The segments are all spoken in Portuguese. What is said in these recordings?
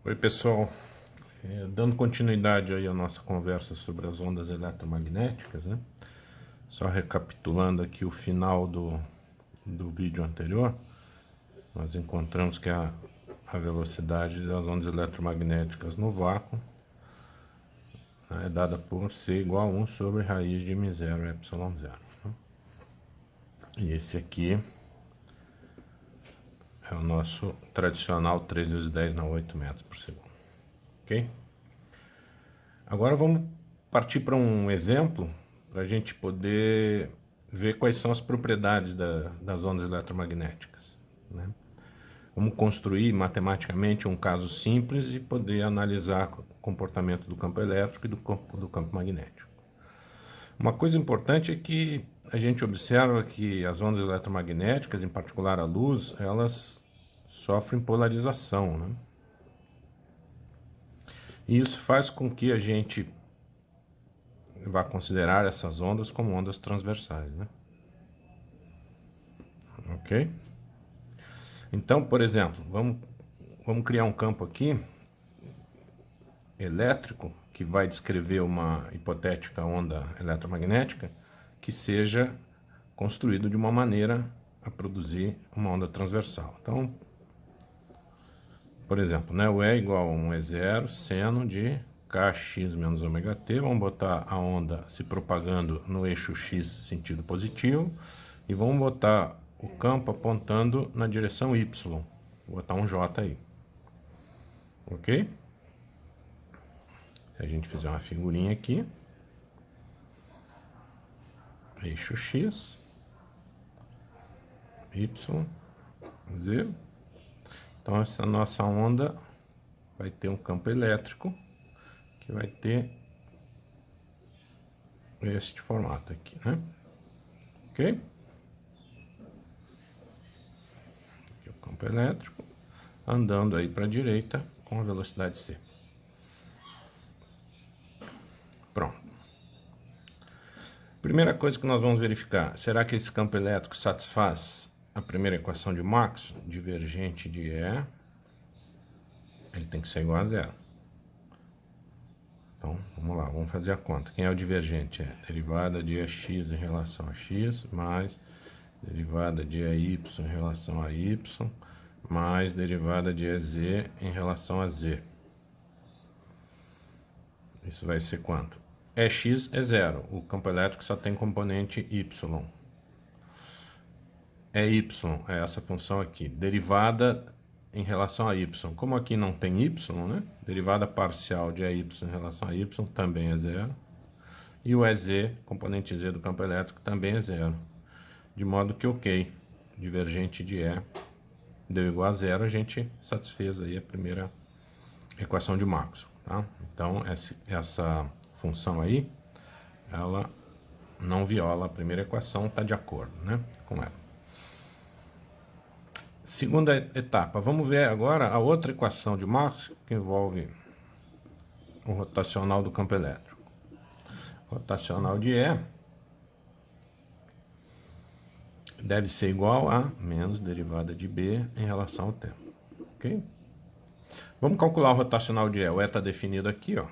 Oi pessoal, dando continuidade aí à nossa conversa sobre as ondas eletromagnéticas, né? Só recapitulando aqui o final do vídeo anterior, nós encontramos que a velocidade das ondas eletromagnéticas no vácuo, né, é dada por C igual a 1 sobre raiz de M0 epsilon 0. Né? E esse aqui é o nosso tradicional 3 vezes 10 na 8 metros por segundo. Ok? Agora vamos partir para um exemplo para a gente poder ver quais são as propriedades das ondas eletromagnéticas. Né? Vamos construir matematicamente um caso simples e poder analisar o comportamento do campo elétrico e do campo magnético. Uma coisa importante é que a gente observa que as ondas eletromagnéticas, em particular a luz, elas sofrem polarização. Né? E isso faz com que a gente vá considerar essas ondas como ondas transversais, né? Ok? Então, por exemplo, vamos criar um campo aqui elétrico que vai descrever uma hipotética onda eletromagnética que seja construído de uma maneira a produzir uma onda transversal. Então, por exemplo, né, o E igual a 1E0 seno de kx menos ômega t. Vamos botar a onda se propagando no eixo x sentido positivo e vamos botar o campo apontando na direção y. Vou botar um J aí. Ok? Se a gente fizer uma figurinha aqui, eixo x, y, z. Então essa nossa onda vai ter um campo elétrico que vai ter este formato aqui, né? Ok? Aqui é o campo elétrico andando aí para a direita com a velocidade c. Pronto. Primeira coisa que nós vamos verificar, será que esse campo elétrico satisfaz a primeira equação de Marx? Divergente de E, ele tem que ser igual a zero. Então, vamos lá, vamos fazer a conta. Quem é o divergente? É derivada de EX em relação a x, mais derivada de EY em relação a y, mais derivada de EZ em relação a z. Isso vai ser quanto? EX é zero, o campo elétrico só tem componente y. EY é essa função aqui, derivada em relação a y. Como aqui não tem y, né? Derivada parcial de EY em relação a y também é zero. E o EZ, componente z do campo elétrico, também é zero. De modo que, ok, divergente de E deu igual a zero, a gente satisfez aí a primeira equação de Maxwell. Tá? Então, essa função aí, ela não viola a primeira equação, está de acordo, né, com ela. Segunda etapa, vamos ver agora a outra equação de Maxwell que envolve o rotacional do campo elétrico. Rotacional de E deve ser igual a menos derivada de B em relação ao tempo. Ok? Vamos calcular o rotacional de E. O E está definido aqui, ó.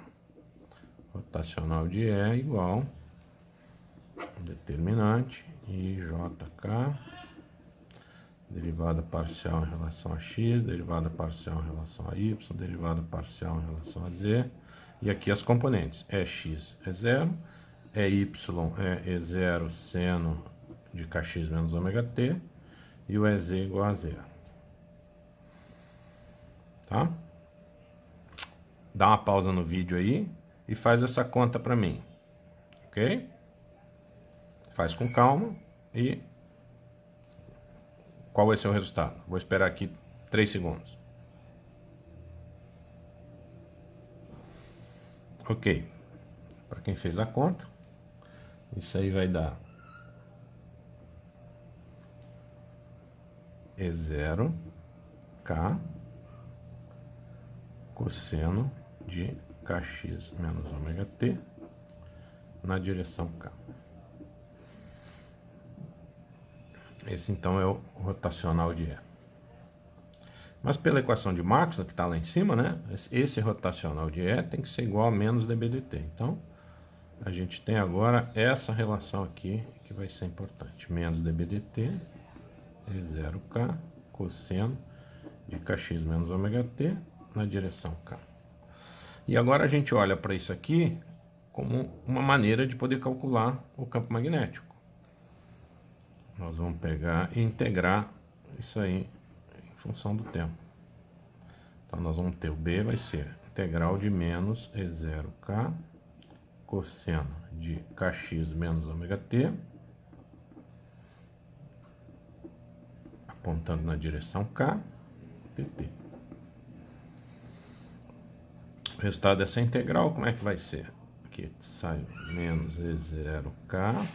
Rotacional de E igual determinante IJK, derivada parcial em relação a x, derivada parcial em relação a y, derivada parcial em relação a z. E aqui as componentes. EX é zero, EY é E0 seno de kx menos ômega t, e o EZ igual a zero. Tá? Dá uma pausa no vídeo aí e faz essa conta para mim. Ok? Faz com calma e qual vai ser o resultado? Vou esperar aqui 3 segundos. Ok. Para quem fez a conta, isso aí vai dar E0 K cosseno de kx menos ômega t na direção K. Esse então é o rotacional de E. Mas pela equação de Maxwell, que está lá em cima, né? Esse rotacional de E tem que ser igual a menos dBdt. Então, a gente tem agora essa relação aqui, que vai ser importante. Menos dBdt, E0K, cosseno de Kx menos ômega t na direção K. E agora a gente olha para isso aqui como uma maneira de poder calcular o campo magnético. Nós vamos pegar e integrar isso aí em função do tempo. Então nós vamos ter o B vai ser integral de menos E0K cosseno de Kx menos ômega t, apontando na direção K, dt. O resultado dessa integral, como é que vai ser? Aqui sai menos E0K.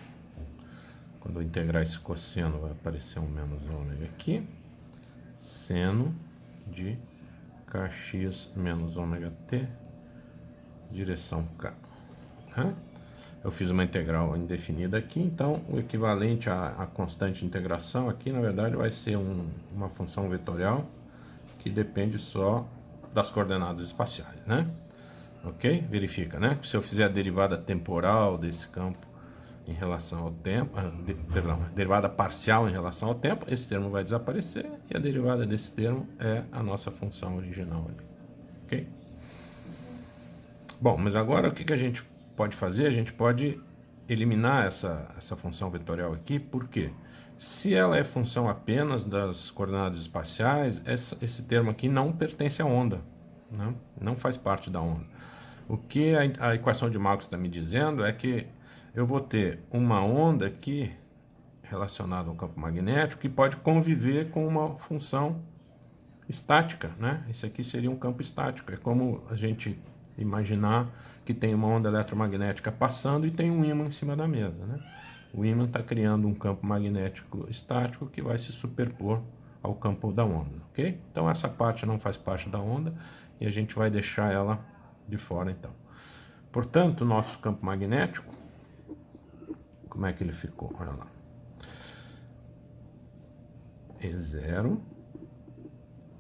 Quando eu integrar esse cosseno, vai aparecer um menos ômega aqui. Seno de Kx menos ômega t, direção K. Eu fiz uma integral indefinida aqui, então o equivalente à constante de integração aqui, na verdade, vai ser uma função vetorial que depende só das coordenadas espaciais, né? Ok? Verifica, né? Se eu fizer a derivada temporal desse campo em relação ao tempo, perdão, a derivada parcial em relação ao tempo, esse termo vai desaparecer e a derivada desse termo é a nossa função original ali. Ok? Bom, mas agora o que a gente pode fazer? A gente pode eliminar essa função vetorial aqui, porque se ela é função apenas das coordenadas espaciais, esse termo aqui não pertence à onda, né? Não faz parte da onda. O que a equação de Maxwell está me dizendo é que eu vou ter uma onda aqui relacionada ao campo magnético que pode conviver com uma função estática, né? Isso aqui seria um campo estático. É como a gente imaginar que tem uma onda eletromagnética passando e tem um ímã em cima da mesa, né? O ímã está criando um campo magnético estático que vai se superpor ao campo da onda, ok? Então essa parte não faz parte da onda e a gente vai deixar ela de fora então. Portanto, o nosso campo magnético, como é que ele ficou? Olha lá. E0.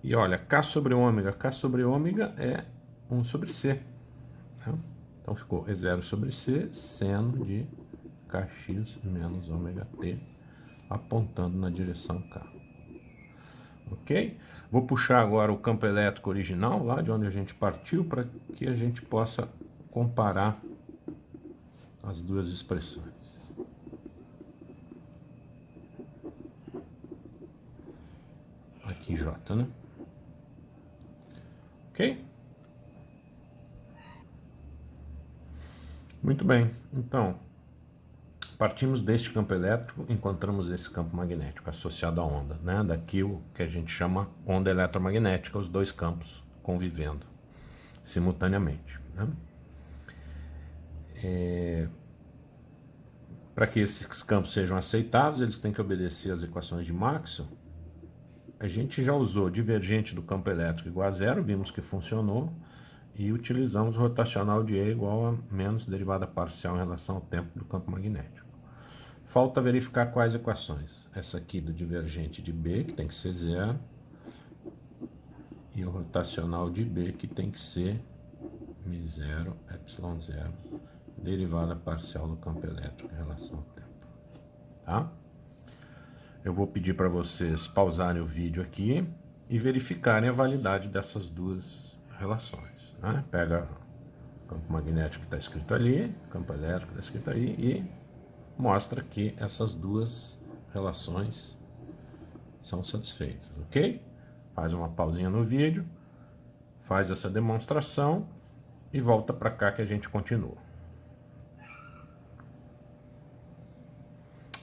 E olha, K sobre ômega é 1 sobre C. Né? Então ficou E0 sobre C, seno de Kx menos ômega t, apontando na direção K. Ok? Vou puxar agora o campo elétrico original, lá de onde a gente partiu, para que a gente possa comparar as duas expressões. Aqui J, né? Ok? Muito bem. Então, partimos deste campo elétrico, encontramos esse campo magnético associado à onda, né? Daqui o que a gente chama onda eletromagnética, os dois campos convivendo simultaneamente, né? Para que esses campos sejam aceitáveis, eles têm que obedecer às equações de Maxwell. A gente já usou divergente do campo elétrico igual a zero, vimos que funcionou, e utilizamos rotacional de E igual a menos derivada parcial em relação ao tempo do campo magnético. Falta verificar quais equações. Essa aqui do divergente de B, que tem que ser zero, e o rotacional de B, que tem que ser μ0, ε0, derivada parcial do campo elétrico em relação ao tempo. Tá? Eu vou pedir para vocês pausarem o vídeo aqui e verificarem a validade dessas duas relações. Né? Pega o campo magnético que está escrito ali, o campo elétrico que está escrito aí e mostra que essas duas relações são satisfeitas, ok? Faz uma pausinha no vídeo, faz essa demonstração e volta para cá que a gente continua.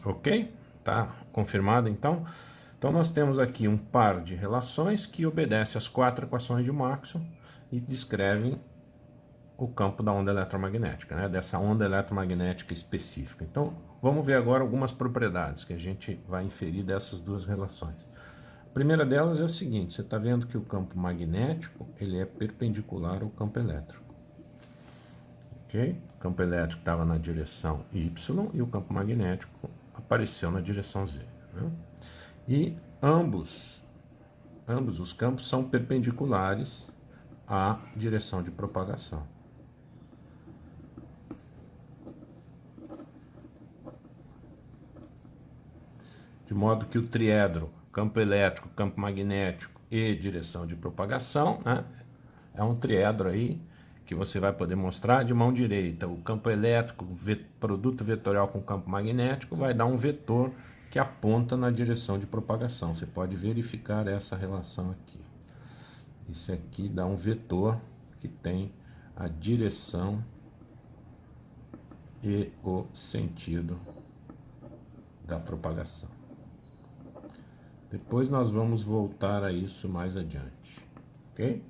Ok? Tá confirmado então? Então nós temos aqui um par de relações que obedece às 4 equações de Maxwell e descrevem o campo da onda eletromagnética, né? Dessa onda eletromagnética específica. Então vamos ver agora algumas propriedades que a gente vai inferir dessas duas relações. A primeira delas é o seguinte: você está vendo que o campo magnético ele é perpendicular ao campo elétrico. Ok? O campo elétrico estava na direção Y e o campo magnético apareceu na direção Z. Né? E ambos ambos os campos são perpendiculares à direção de propagação. De modo que o triedro, campo elétrico, campo magnético e direção de propagação, né, é um triedro aí que você vai poder mostrar de mão direita. O campo elétrico, produto vetorial com campo magnético, vai dar um vetor que aponta na direção de propagação. Você pode verificar essa relação aqui. Isso aqui dá um vetor que tem a direção e o sentido da propagação. Depois nós vamos voltar a isso mais adiante, ok?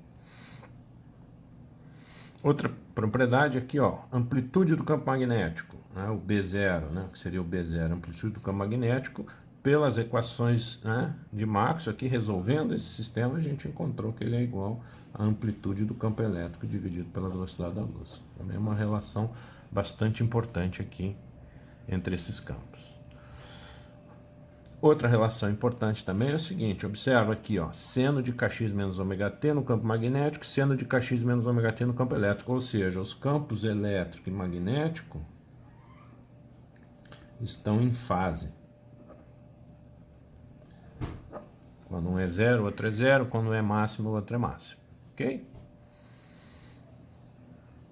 Outra propriedade aqui, ó, amplitude do campo magnético, né, o B0, né, que seria o B0, amplitude do campo magnético, pelas equações, né, de Maxwell, aqui resolvendo esse sistema, a gente encontrou que ele é igual à amplitude do campo elétrico dividido pela velocidade da luz. Também é uma relação bastante importante aqui entre esses campos. Outra relação importante também é o seguinte, observa aqui, ó, seno de kx menos ômega t no campo magnético, seno de kx menos ômega t no campo elétrico, ou seja, os campos elétrico e magnético estão em fase. Quando um é zero, o outro é zero, quando um é máximo, o outro é máximo, ok?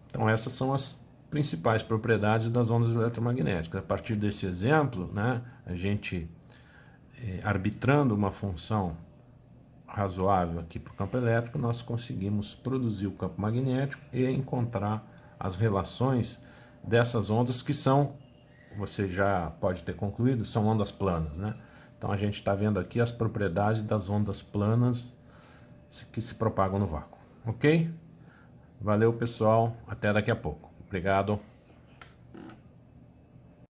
Então essas são as principais propriedades das ondas eletromagnéticas. A partir desse exemplo, né, a gente arbitrando uma função razoável aqui para o campo elétrico, nós conseguimos produzir o campo magnético e encontrar as relações dessas ondas que são, você já pode ter concluído, são ondas planas, né? Então a gente está vendo aqui as propriedades das ondas planas que se propagam no vácuo, ok? Valeu, pessoal, até daqui a pouco. Obrigado.